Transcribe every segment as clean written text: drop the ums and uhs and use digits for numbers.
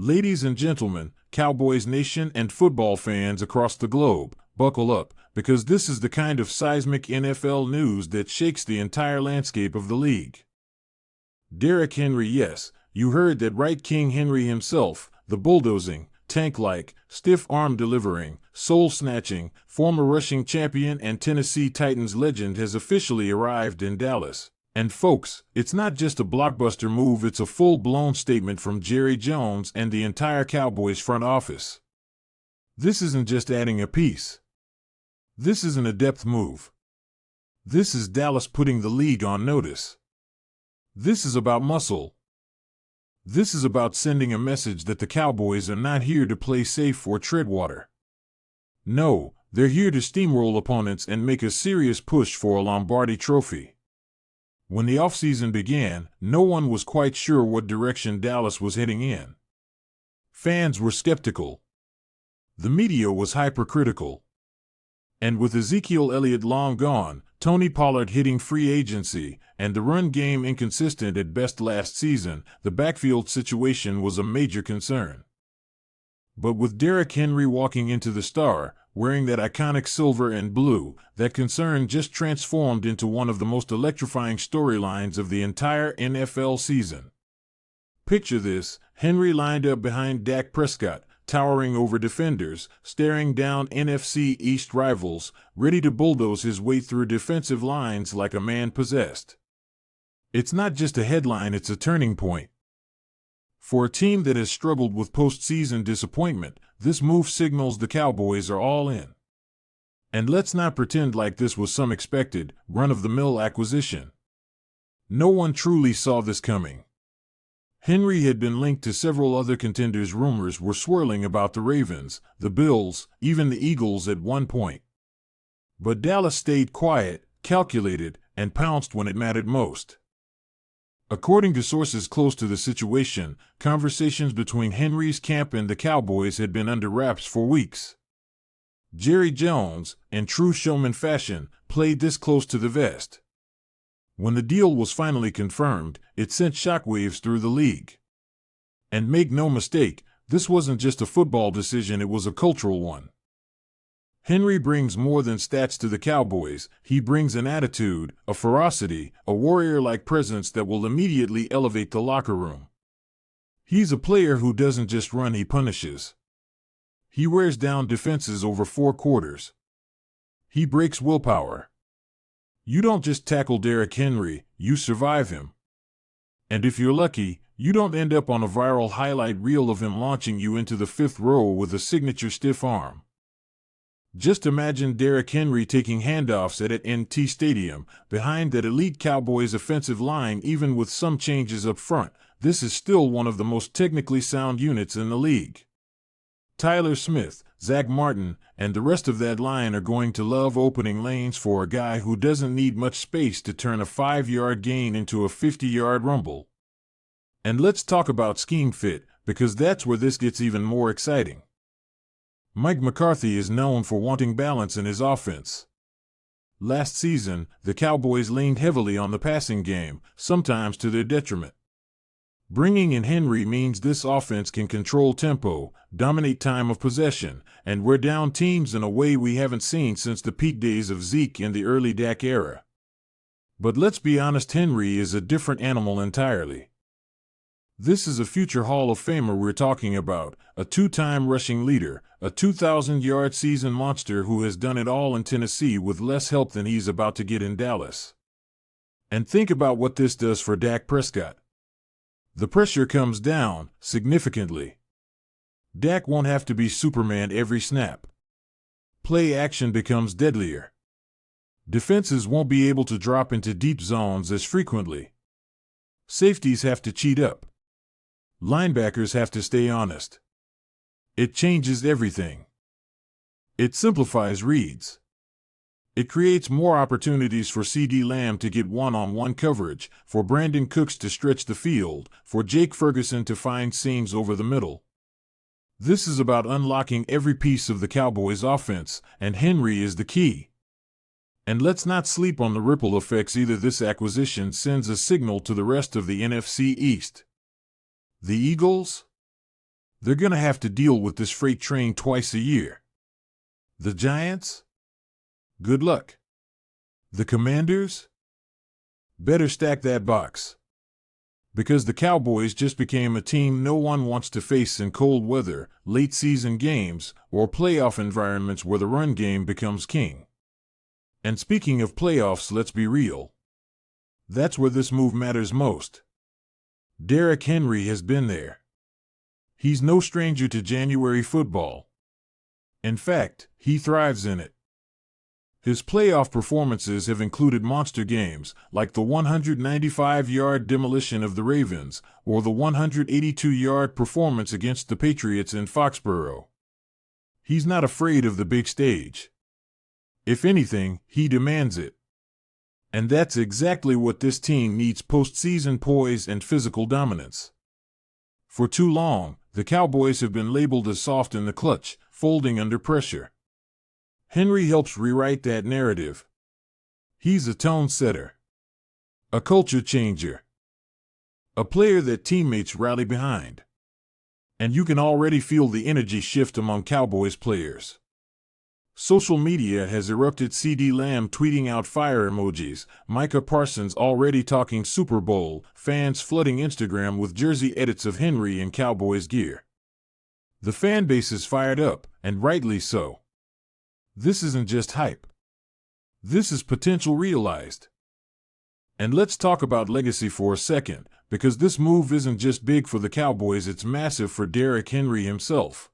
Ladies and gentlemen, Cowboys Nation and football fans across the globe, buckle up, because this is the kind of seismic NFL news that shakes the entire landscape of the league. Derrick Henry, yes, you heard that right, King Henry himself, the bulldozing, tank-like, stiff-arm delivering, soul-snatching, former rushing champion and Tennessee Titans legend has officially arrived in Dallas. And folks, it's not just a blockbuster move, it's a full-blown statement from Jerry Jones and the entire Cowboys front office. This isn't just adding a piece. This isn't a depth move. This is Dallas putting the league on notice. This is about muscle. This is about sending a message that the Cowboys are not here to play safe or tread water. No, they're here to steamroll opponents and make a serious push for a Lombardi trophy. When the offseason began, no one was quite sure what direction Dallas was heading in. Fans were skeptical. The media was hypercritical. And with Ezekiel Elliott long gone, Tony Pollard hitting free agency, and the run game inconsistent at best last season, the backfield situation was a major concern. But with Derrick Henry walking into the Star, wearing that iconic silver and blue, that concern just transformed into one of the most electrifying storylines of the entire NFL season. Picture this: Henry lined up behind Dak Prescott, towering over defenders, staring down NFC East rivals, ready to bulldoze his way through defensive lines like a man possessed. It's not just a headline, it's a turning point. For a team that has struggled with postseason disappointment, this move signals the Cowboys are all in. And let's not pretend like this was some expected, run-of-the-mill acquisition. No one truly saw this coming. Henry had been linked to several other contenders. Rumors were swirling about the Ravens, the Bills, even the Eagles at one point. But Dallas stayed quiet, calculated, and pounced when it mattered most. According to sources close to the situation, conversations between Henry's camp and the Cowboys had been under wraps for weeks. Jerry Jones, in true showman fashion, played this close to the vest. When the deal was finally confirmed, it sent shockwaves through the league. And make no mistake, this wasn't just a football decision, it was a cultural one. Henry brings more than stats to the Cowboys. He brings an attitude, a ferocity, a warrior-like presence that will immediately elevate the locker room. He's a player who doesn't just run, he punishes. He wears down defenses over 4 quarters. He breaks willpower. You don't just tackle Derrick Henry, you survive him. And if you're lucky, you don't end up on a viral highlight reel of him launching you into the 5th row with a signature stiff arm. Just imagine Derrick Henry taking handoffs at NT Stadium, behind that elite Cowboys offensive line. Even with some changes up front, this is still one of the most technically sound units in the league. Tyler Smith, Zach Martin, and the rest of that line are going to love opening lanes for a guy who doesn't need much space to turn a 5-yard gain into a 50-yard rumble. And let's talk about scheme fit, because that's where this gets even more exciting. Mike McCarthy is known for wanting balance in his offense. Last season, the Cowboys leaned heavily on the passing game, sometimes to their detriment. Bringing in Henry means this offense can control tempo, dominate time of possession, and wear down teams in a way we haven't seen since the peak days of Zeke and the early Dak era. But let's be honest, Henry is a different animal entirely. This is a future Hall of Famer we're talking about, a 2-time rushing leader, a 2,000-yard season monster who has done it all in Tennessee with less help than he's about to get in Dallas. And think about what this does for Dak Prescott. The pressure comes down, significantly. Dak won't have to be Superman every snap. Play action becomes deadlier. Defenses won't be able to drop into deep zones as frequently. Safeties have to cheat up. Linebackers have to stay honest. It changes everything. It simplifies reads. It creates more opportunities for CeeDee Lamb to get one-on-one coverage, for Brandon Cooks to stretch the field, for Jake Ferguson to find seams over the middle. This is about unlocking every piece of the Cowboys' offense, and Henry is the key. And let's not sleep on the ripple effects either. This acquisition sends a signal to the rest of the NFC East. The Eagles? They're going to have to deal with this freight train twice a year. The Giants? Good luck. The Commanders? Better stack that box. Because the Cowboys just became a team no one wants to face in cold weather, late-season games, or playoff environments where the run game becomes king. And speaking of playoffs, let's be real. That's where this move matters most. Derrick Henry has been there. He's no stranger to January football. In fact, he thrives in it. His playoff performances have included monster games, like the 195-yard demolition of the Ravens, or the 182-yard performance against the Patriots in Foxborough. He's not afraid of the big stage. If anything, he demands it. And that's exactly what this team needs: postseason poise and physical dominance. For too long, the Cowboys have been labeled as soft in the clutch, folding under pressure. Henry helps rewrite that narrative. He's a tone setter, a culture changer, a player that teammates rally behind. And you can already feel the energy shift among Cowboys players. Social media has erupted. CeeDee Lamb tweeting out fire emojis, Micah Parsons already talking Super Bowl, fans flooding Instagram with jersey edits of Henry in Cowboys gear. The fan base is fired up, and rightly so. This isn't just hype. This is potential realized. And let's talk about legacy for a second, because this move isn't just big for the Cowboys, it's massive for Derrick Henry himself.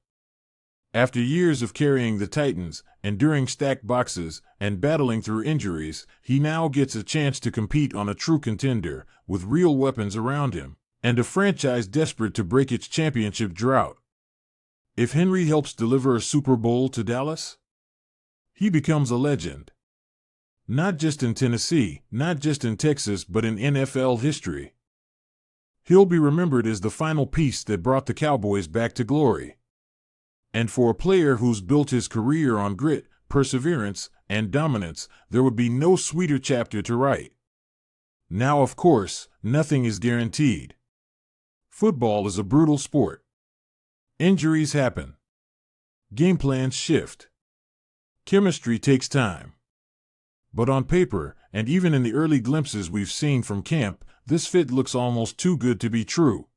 After years of carrying the Titans, enduring stacked boxes, and battling through injuries, he now gets a chance to compete on a true contender, with real weapons around him, and a franchise desperate to break its championship drought. If Henry helps deliver a Super Bowl to Dallas, he becomes a legend. Not just in Tennessee, not just in Texas, but in NFL history. He'll be remembered as the final piece that brought the Cowboys back to glory. And for a player who's built his career on grit, perseverance, and dominance, there would be no sweeter chapter to write. Now, of course, nothing is guaranteed. Football is a brutal sport. Injuries happen. Game plans shift. Chemistry takes time. But on paper, and even in the early glimpses we've seen from camp, this fit looks almost too good to be true.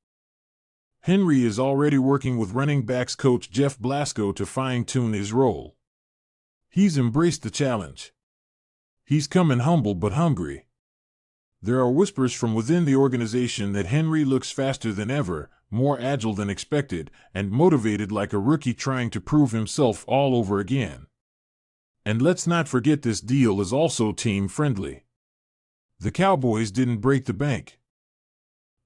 Henry is already working with running backs coach Jeff Blasco to fine-tune his role. He's embraced the challenge. He's come in humble but hungry. There are whispers from within the organization that Henry looks faster than ever, more agile than expected, and motivated like a rookie trying to prove himself all over again. And let's not forget, this deal is also team-friendly. The Cowboys didn't break the bank.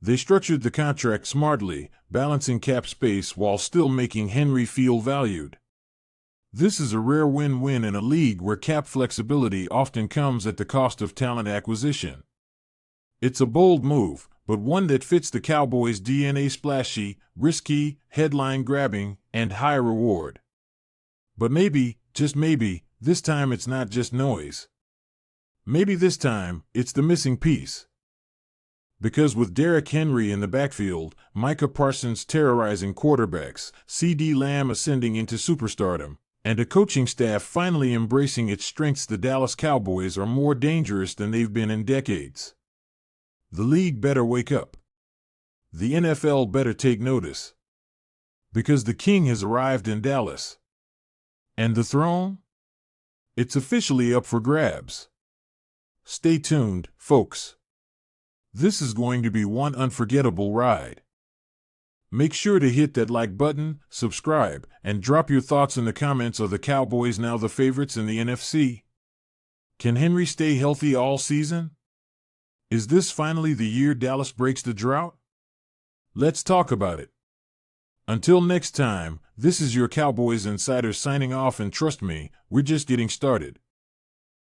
They structured the contract smartly, balancing cap space while still making Henry feel valued. This is a rare win-win in a league where cap flexibility often comes at the cost of talent acquisition. It's a bold move, but one that fits the Cowboys' DNA: splashy, risky, headline-grabbing, and high reward. But maybe, just maybe, this time it's not just noise. Maybe this time, it's the missing piece. Because with Derrick Henry in the backfield, Micah Parsons terrorizing quarterbacks, CeeDee Lamb ascending into superstardom, and a coaching staff finally embracing its strengths, the Dallas Cowboys are more dangerous than they've been in decades. The league better wake up. The NFL better take notice. Because the king has arrived in Dallas. And the throne? It's officially up for grabs. Stay tuned, folks. This is going to be one unforgettable ride. Make sure to hit that like button, subscribe, and drop your thoughts in the comments. Are the Cowboys now the favorites in the NFC? Can Henry stay healthy all season? Is this finally the year Dallas breaks the drought? Let's talk about it. Until next time, this is your Cowboys Insider signing off, and trust me, we're just getting started.